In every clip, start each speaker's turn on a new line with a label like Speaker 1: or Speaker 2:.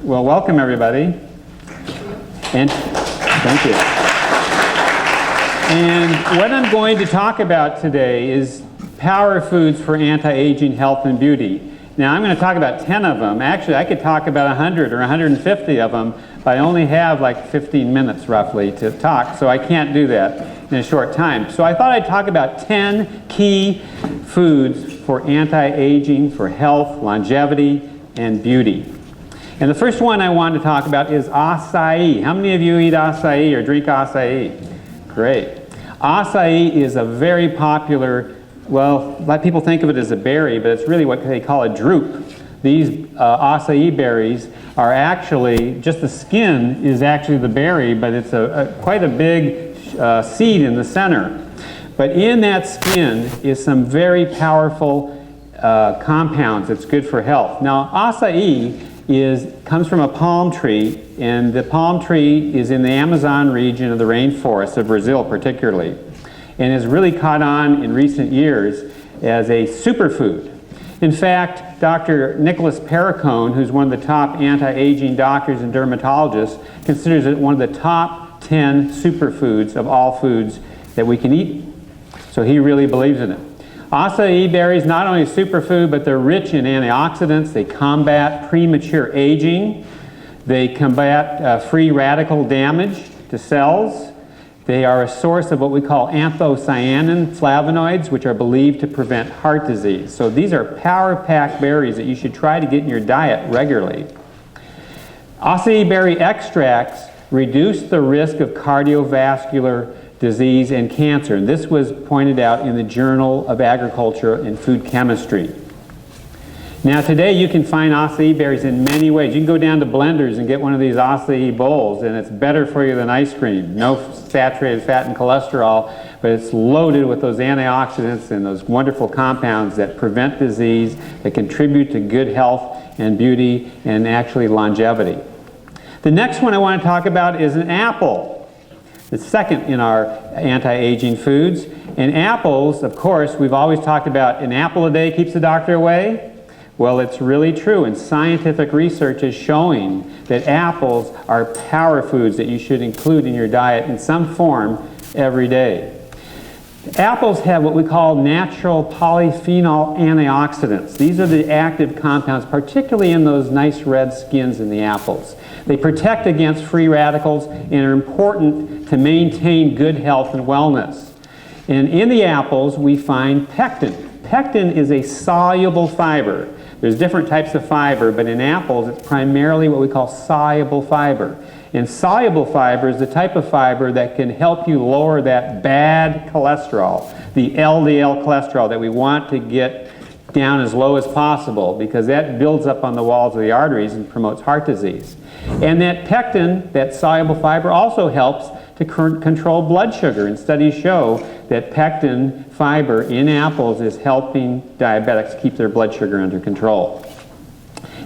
Speaker 1: Well, welcome everybody. And thank you. And what I'm going to talk about today is power foods for anti-aging health and beauty. Now I'm going to talk about 10 of them. Actually, I could talk about 100 or 150 of them, but I only have like 15 minutes roughly to talk, so I can't do that in a short time. So I thought I'd talk about 10 key foods for anti-aging, for health, longevity, and beauty. And the first one I want to talk about is acai. How many of you eat acai or drink acai? Great. Acai is a very popular, well, a lot of people think of it as a berry, but it's really what they call a drupe. These acai berries are actually, just the skin is actually the berry, but it's quite a big seed in the center. But in that skin is some very powerful compounds that's good for health. Now, acai comes from a palm tree, and the palm tree is in the Amazon region of the rainforest of Brazil particularly, and has really caught on in recent years as a superfood. In fact, Dr. Nicholas Perricone, who's one of the top anti-aging doctors and dermatologists, considers it one of the top 10 superfoods of all foods that we can eat. So he really believes in it. Acai berries, not only a superfood, but they're rich in antioxidants. They combat premature aging. They combat free radical damage to cells. They are a source of what we call anthocyanin flavonoids, which are believed to prevent heart disease. So these are power-packed berries that you should try to get in your diet regularly. Acai berry extracts reduce the risk of cardiovascular disease and cancer. And this was pointed out in the Journal of Agriculture and Food Chemistry. Now today you can find acai berries in many ways. You can go down to Blenders and get one of these acai bowls, and it's better for you than ice cream. No saturated fat and cholesterol, but it's loaded with those antioxidants and those wonderful compounds that prevent disease, that contribute to good health and beauty and actually longevity. The next one I want to talk about is an apple. The second in our anti-aging foods. And apples, of course, we've always talked about an apple a day keeps the doctor away. Well, it's really true, and scientific research is showing that apples are power foods that you should include in your diet in some form every day. Apples have what we call natural polyphenol antioxidants. These are the active compounds, particularly in those nice red skins in the apples. They protect against free radicals and are important to maintain good health and wellness. And in the apples, we find pectin. Pectin is a soluble fiber. There's different types of fiber, but in apples, it's primarily what we call soluble fiber. And soluble fiber is the type of fiber that can help you lower that bad cholesterol, the LDL cholesterol that we want to get down as low as possible, because that builds up on the walls of the arteries and promotes heart disease. And that pectin, that soluble fiber, also helps to control blood sugar. And studies show that pectin fiber in apples is helping diabetics keep their blood sugar under control.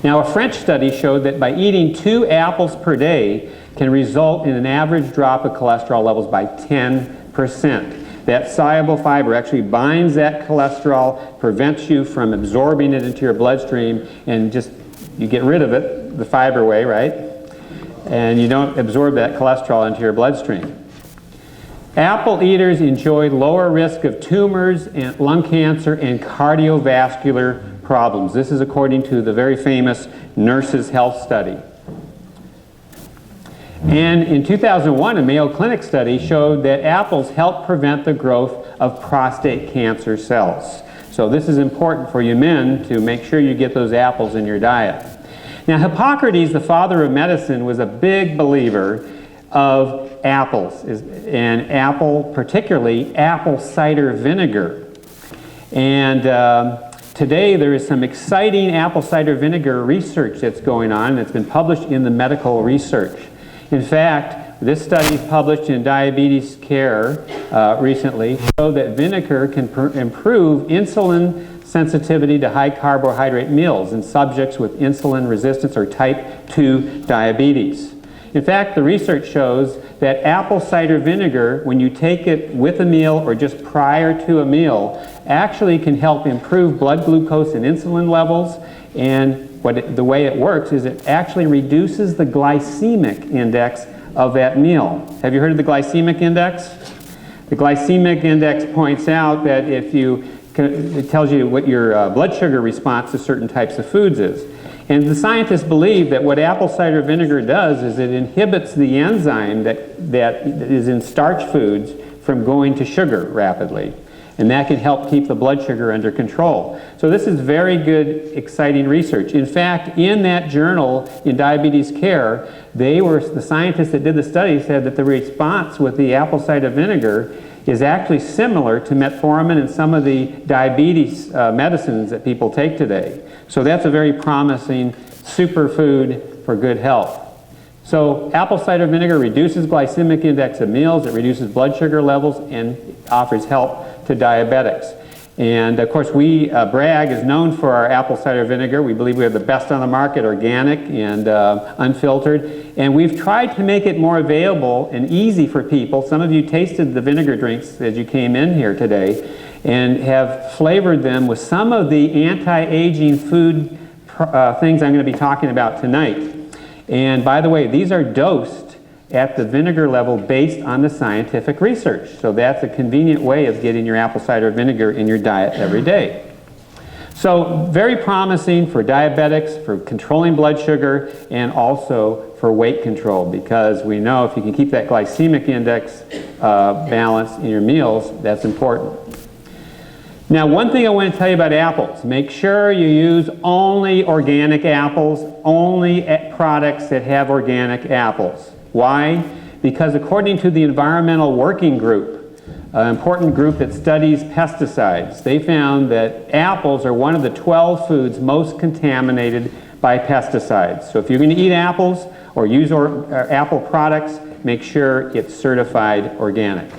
Speaker 1: Now, a French study showed that by eating 2 apples per day can result in an average drop of cholesterol levels by 10%. That soluble fiber actually binds that cholesterol, prevents you from absorbing it into your bloodstream, and just you get rid of it the fiber way, right? And you don't absorb that cholesterol into your bloodstream. Apple eaters enjoy lower risk of tumors and lung cancer and cardiovascular problems. This is according to the very famous Nurses' Health Study. And in 2001, a Mayo Clinic study showed that apples help prevent the growth of prostate cancer cells. So this is important for you men to make sure you get those apples in your diet. Now, Hippocrates, the father of medicine, was a big believer of apples, and particularly apple cider vinegar. And today there is some exciting apple cider vinegar research that's going on that's been published in the medical research. In fact, this study published in Diabetes Care recently showed that vinegar can improve insulin sensitivity to high carbohydrate meals in subjects with insulin resistance or type 2 diabetes. In fact, the research shows that apple cider vinegar, when you take it with a meal or just prior to a meal, actually can help improve blood glucose and insulin levels and the way it works is it actually reduces the glycemic index of that meal. Have you heard of the glycemic index? The glycemic index points out that it tells you what your blood sugar response to certain types of foods is. And the scientists believe that what apple cider vinegar does is it inhibits the enzyme that is in starch foods from going to sugar rapidly. And that can help keep the blood sugar under control. So this is very good, exciting research. In fact, in that journal, in Diabetes Care, the scientists that did the study said that the response with the apple cider vinegar is actually similar to metformin and some of the diabetes medicines that people take today. So that's a very promising superfood for good health. So apple cider vinegar reduces glycemic index of meals, it reduces blood sugar levels, and offers help to diabetics. And of course, Bragg is known for our apple cider vinegar. We believe we have the best on the market, organic and unfiltered. And we've tried to make it more available and easy for people. Some of you tasted the vinegar drinks as you came in here today and have flavored them with some of the anti-aging food things I'm going to be talking about tonight. And by the way, these are dosed at the vinegar level based on the scientific research. So that's a convenient way of getting your apple cider vinegar in your diet every day. So very promising for diabetics, for controlling blood sugar, and also for weight control, because we know if you can keep that glycemic index balanced in your meals, that's important. Now, one thing I want to tell you about apples, make sure you use only organic apples, only products that have organic apples. Why? Because according to the Environmental Working Group, an important group that studies pesticides, they found that apples are one of the 12 foods most contaminated by pesticides. So if you're going to eat apples or use apple products, make sure it's certified organic.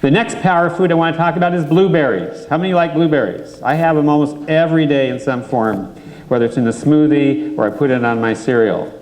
Speaker 1: The next power food I want to talk about is blueberries. How many like blueberries? I have them almost every day in some form, whether it's in a smoothie or I put it on my cereal.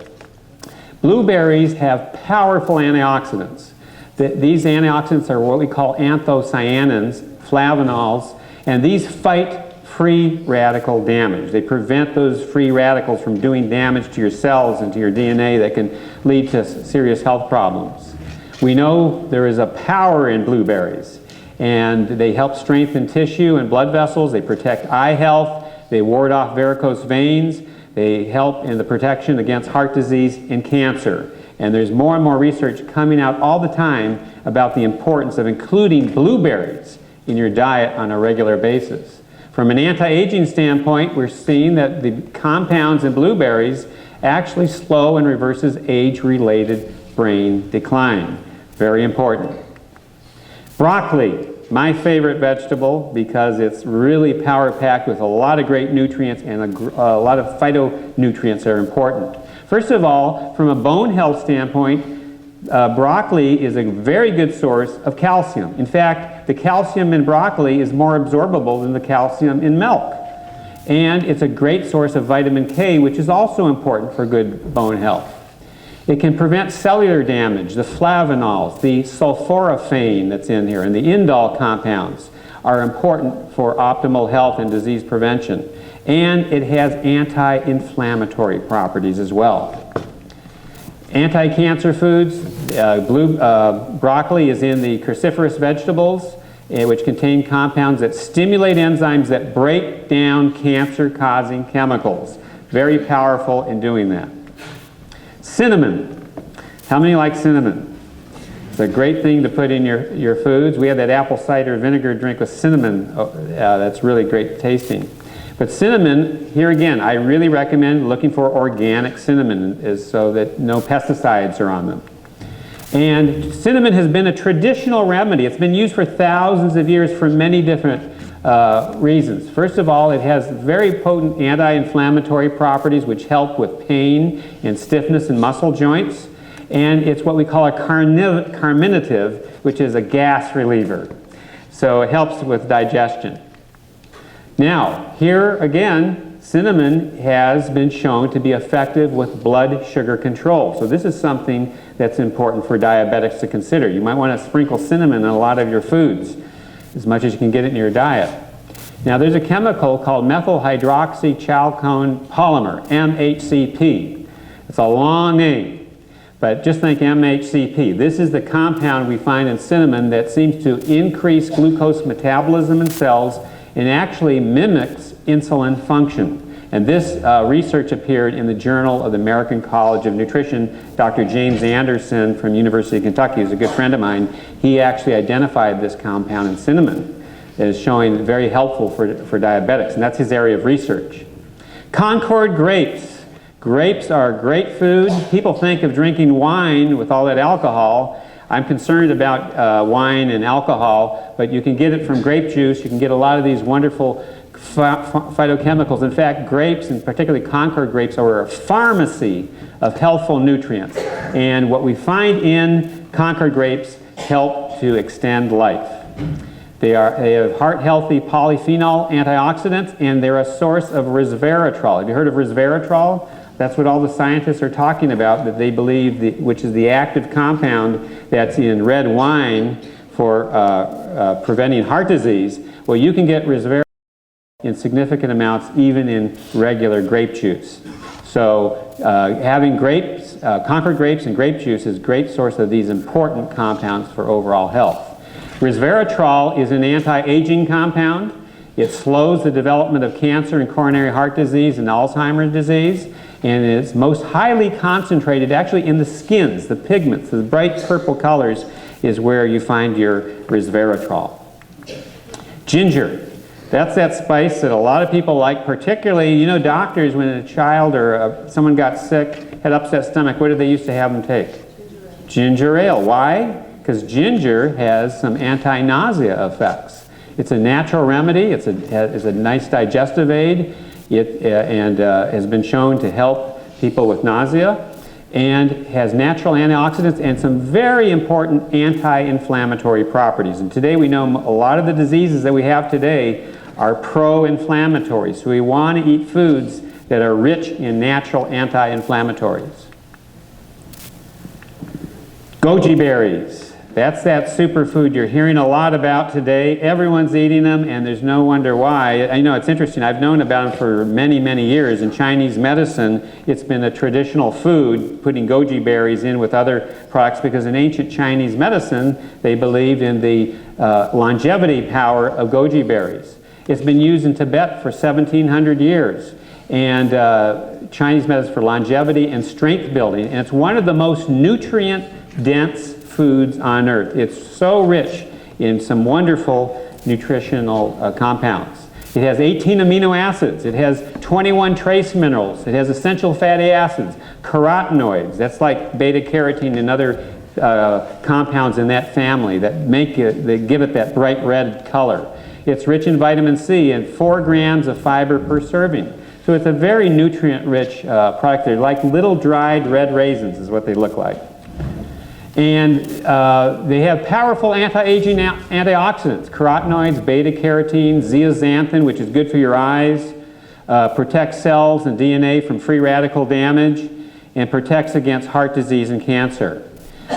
Speaker 1: Blueberries have powerful antioxidants. These antioxidants are what we call anthocyanins, flavonols, and these fight free radical damage. They prevent those free radicals from doing damage to your cells and to your DNA that can lead to serious health problems. We know there is a power in blueberries, and they help strengthen tissue and blood vessels, they protect eye health, they ward off varicose veins, they help in the protection against heart disease and cancer. And there's more and more research coming out all the time about the importance of including blueberries in your diet on a regular basis. From an anti-aging standpoint, we're seeing that the compounds in blueberries actually slow and reverses age-related brain decline. Very important. Broccoli, my favorite vegetable because it's really power-packed with a lot of great nutrients and a lot of phytonutrients that are important. First of all, from a bone health standpoint, broccoli is a very good source of calcium. In fact, the calcium in broccoli is more absorbable than the calcium in milk. And it's a great source of vitamin K, which is also important for good bone health. It can prevent cellular damage. The flavonols, the sulforaphane that's in here, and the indole compounds are important for optimal health and disease prevention. And it has anti-inflammatory properties as well. Anti-cancer foods, broccoli is in the cruciferous vegetables, which contain compounds that stimulate enzymes that break down cancer-causing chemicals. Very powerful in doing that. Cinnamon. How many like cinnamon? It's a great thing to put in your foods. We have that apple cider vinegar drink with cinnamon. That's really great tasting. But cinnamon, here again, I really recommend looking for organic cinnamon so that no pesticides are on them. And cinnamon has been a traditional remedy. It's been used for thousands of years for many different reasons. First of all, it has very potent anti-inflammatory properties which help with pain and stiffness in muscle joints. And it's what we call a carminative, which is a gas reliever. So it helps with digestion. Now, here again, cinnamon has been shown to be effective with blood sugar control. So this is something that's important for diabetics to consider. You might want to sprinkle cinnamon in a lot of your foods, as much as you can get it in your diet. Now there's a chemical called methyl hydroxychalcone polymer, MHCP. It's a long name, but just think MHCP. This is the compound we find in cinnamon that seems to increase glucose metabolism in cells and actually mimics insulin function. And this research appeared in the Journal of the American College of Nutrition. Dr. James Anderson from University of Kentucky, who's a good friend of mine, he actually identified this compound in cinnamon as showing very helpful for diabetics, and that's his area of research. Concord grapes. Grapes are great food. People think of drinking wine with all that alcohol. I'm concerned about wine and alcohol, but you can get it from grape juice. You can get a lot of these wonderful phytochemicals. In fact, grapes, and particularly Concord grapes, are a pharmacy of healthful nutrients. And what we find in Concord grapes help to extend life. They have heart-healthy polyphenol antioxidants, and they're a source of resveratrol. Have you heard of resveratrol? That's what all the scientists are talking about, that they believe, which is the active compound that's in red wine for preventing heart disease. Well, you can get resveratrol in significant amounts even in regular grape juice. So having grapes, Concord grapes and grape juice is a great source of these important compounds for overall health. Resveratrol is an anti-aging compound. It slows the development of cancer and coronary heart disease and Alzheimer's disease, and it's most highly concentrated actually in the skins, the pigments, the bright purple colors is where you find your resveratrol. Ginger. That's that spice that a lot of people like, particularly, you know, doctors, when a child or someone got sick, had upset stomach, what did they used to have them take? Ginger ale. Why? Because ginger has some anti-nausea effects. It's a natural remedy. It's a nice digestive aid. It has been shown to help people with nausea, and has natural antioxidants and some very important anti-inflammatory properties. And today we know a lot of the diseases that we have today are pro-inflammatory. So we want to eat foods that are rich in natural anti-inflammatories. Goji berries. That's that superfood you're hearing a lot about today. Everyone's eating them, and there's no wonder why. I know it's interesting. I've known about them for many, many years. In Chinese medicine, it's been a traditional food, putting goji berries in with other products, because in ancient Chinese medicine, they believed in the longevity power of goji berries. It's been used in Tibet for 1,700 years, and Chinese medicine for longevity and strength building. And it's one of the most nutrient-dense foods on earth. It's so rich in some wonderful nutritional compounds. It has 18 amino acids. It has 21 trace minerals. It has essential fatty acids, carotenoids. That's like beta carotene and other compounds in that family that give it that bright red color. It's rich in vitamin C and 4 grams of fiber per serving. So it's a very nutrient-rich product. They're like little dried red raisins is what they look like. And they have powerful anti-aging antioxidants, carotenoids, beta-carotene, zeaxanthin, which is good for your eyes, protects cells and DNA from free radical damage, and protects against heart disease and cancer.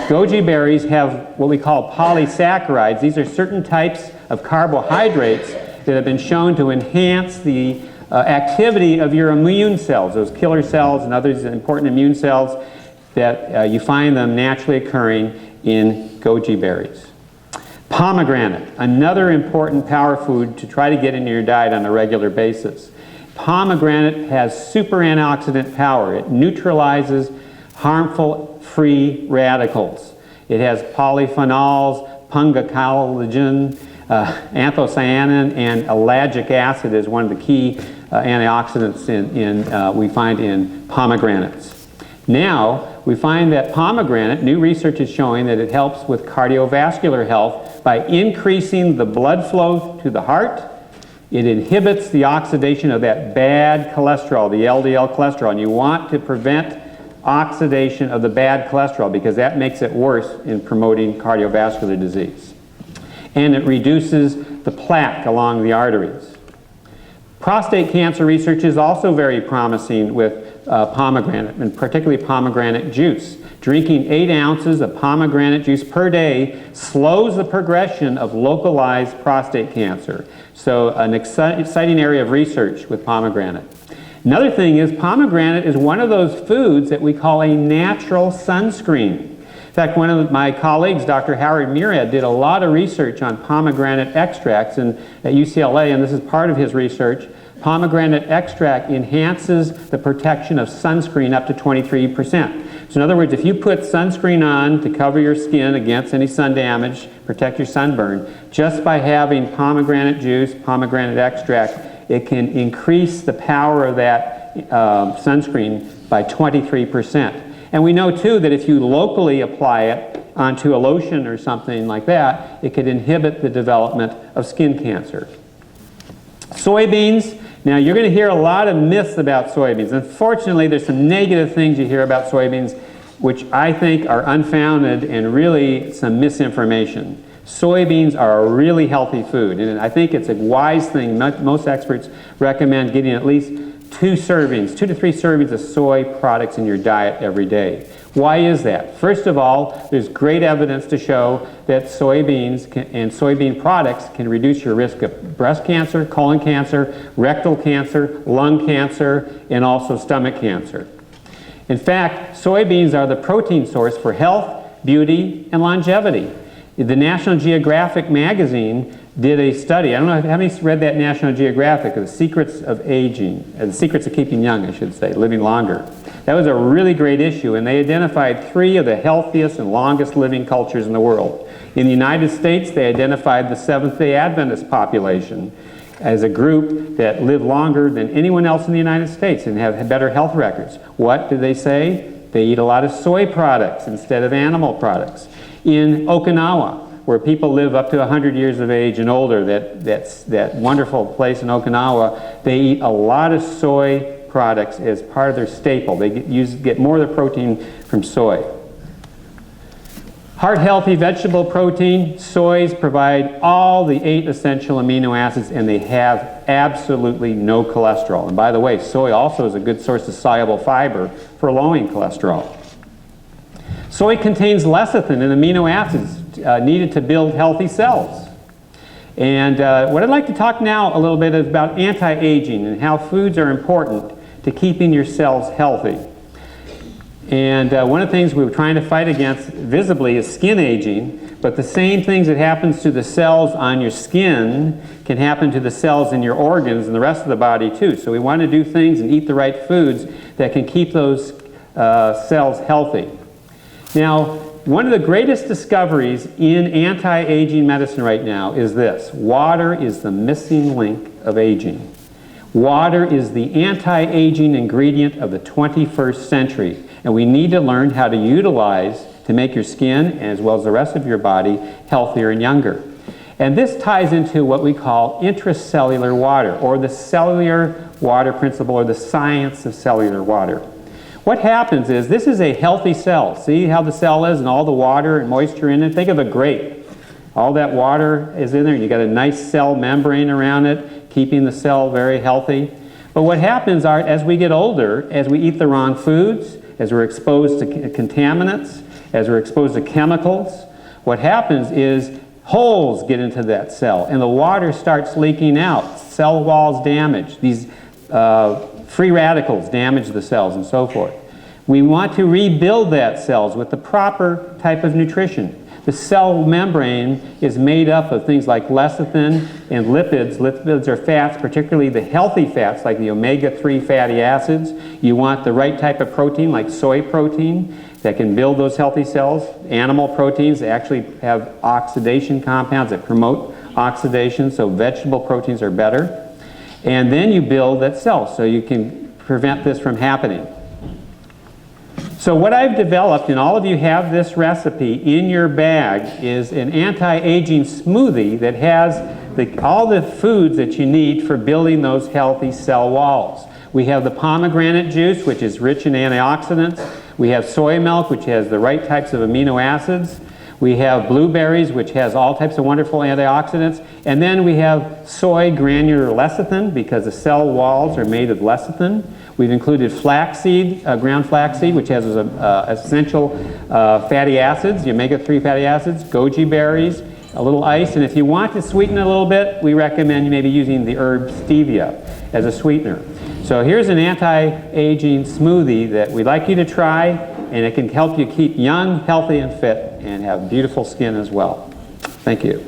Speaker 1: Goji berries have what we call polysaccharides. These are certain types of carbohydrates that have been shown to enhance the activity of your immune cells, those killer cells and other important immune cells, that you find them naturally occurring in goji berries. Pomegranate, another important power food to try to get into your diet on a regular basis. Pomegranate has super antioxidant power. It neutralizes harmful free radicals. It has polyphenols, pungacollagen, anthocyanin, and ellagic acid is one of the key antioxidants we find in pomegranates. Now, we find that pomegranate, new research is showing that it helps with cardiovascular health by increasing the blood flow to the heart. It inhibits the oxidation of that bad cholesterol, the LDL cholesterol, and you want to prevent oxidation of the bad cholesterol because that makes it worse in promoting cardiovascular disease. And it reduces the plaque along the arteries. Prostate cancer research is also very promising with pomegranate, and particularly pomegranate juice. Drinking 8 ounces of pomegranate juice per day slows the progression of localized prostate cancer. So an exciting area of research with pomegranate. Another thing is pomegranate is one of those foods that we call a natural sunscreen. In fact, one of my colleagues, Dr. Howard Murad, did a lot of research on pomegranate extracts at UCLA, and this is part of his research. Pomegranate extract enhances the protection of sunscreen up to 23%. So in other words, if you put sunscreen on to cover your skin against any sun damage, protect your sunburn, just by having pomegranate juice, pomegranate extract, it can increase the power of that sunscreen by 23%. And we know too that if you locally apply it onto a lotion or something like that, it could inhibit the development of skin cancer. Soybeans. Now you're going to hear a lot of myths about soybeans. Unfortunately, there's some negative things you hear about soybeans which I think are unfounded and really some misinformation. Soybeans are a really healthy food, and I think it's a wise thing. Most experts recommend getting at least 2 to 3 servings of soy products in your diet every day. Why is that? First of all, there's great evidence to show that soybeans and soybean products can reduce your risk of breast cancer, colon cancer, rectal cancer, lung cancer, and also stomach cancer. In fact, soybeans are the protein source for health, beauty, and longevity. The National Geographic magazine did a study. I don't know how many read that National Geographic, The Secrets of Aging, The Secrets of Keeping Young, I should say, living longer. That was a really great issue, and they identified 3 of the healthiest and longest living cultures in the world. In the United States, they identified the Seventh-day Adventist population as a group that live longer than anyone else in the United States and have better health records. What did they say? They eat a lot of soy products instead of animal products. In Okinawa, where people live up to 100 years of age and older, that wonderful place in Okinawa, they eat a lot of soy products as part of their staple. They get more of the protein from soy. Heart-healthy vegetable protein, soys provide all the 8 essential amino acids, and they have absolutely no cholesterol. And by the way, soy also is a good source of soluble fiber for lowering cholesterol. Soy contains lecithin and amino acids needed to build healthy cells. And what I'd like to talk now a little bit is about anti-aging and how foods are important to keeping your cells healthy. And one of the things we were trying to fight against visibly is skin aging, but the same things that happens to the cells on your skin can happen to the cells in your organs and the rest of the body too. So we want to do things and eat the right foods that can keep those cells healthy. Now, one of the greatest discoveries in anti-aging medicine right now is this: water is the missing link of aging. Water is the anti-aging ingredient of the 21st century, and we need to learn how to utilize to make your skin, as well as the rest of your body, healthier and younger. And this ties into what we call intracellular water, or the cellular water principle, or the science of cellular water. What happens is, this is a healthy cell. See how the cell is and all the water and moisture in it? Think of a grape. All that water is in there, and you got a nice cell membrane around it, keeping the cell very healthy. But what happens are, as we get older, as we eat the wrong foods, as we're exposed to contaminants, as we're exposed to chemicals, what happens is holes get into that cell, and the water starts leaking out. Cell walls damage. These free radicals damage the cells and so forth. We want to rebuild that cells with the proper type of nutrition. The cell membrane is made up of things like lecithin and lipids. Lipids are fats, particularly the healthy fats like the omega-3 fatty acids. You want the right type of protein like soy protein that can build those healthy cells. Animal proteins actually have oxidation compounds that promote oxidation, so vegetable proteins are better. And then you build that cell so you can prevent this from happening. So what I've developed, and all of you have this recipe in your bag, is an anti-aging smoothie that has all the foods that you need for building those healthy cell walls. We have the pomegranate juice, which is rich in antioxidants. We have soy milk, which has the right types of amino acids. We have blueberries, which has all types of wonderful antioxidants. And then we have soy granular lecithin, because the cell walls are made of lecithin. We've included flaxseed, ground flaxseed, which has essential fatty acids, the omega-3 fatty acids, goji berries, a little ice, and if you want to sweeten it a little bit, we recommend you maybe using the herb stevia as a sweetener. So here's an anti-aging smoothie that we'd like you to try, and it can help you keep young, healthy, and fit, and have beautiful skin as well. Thank you.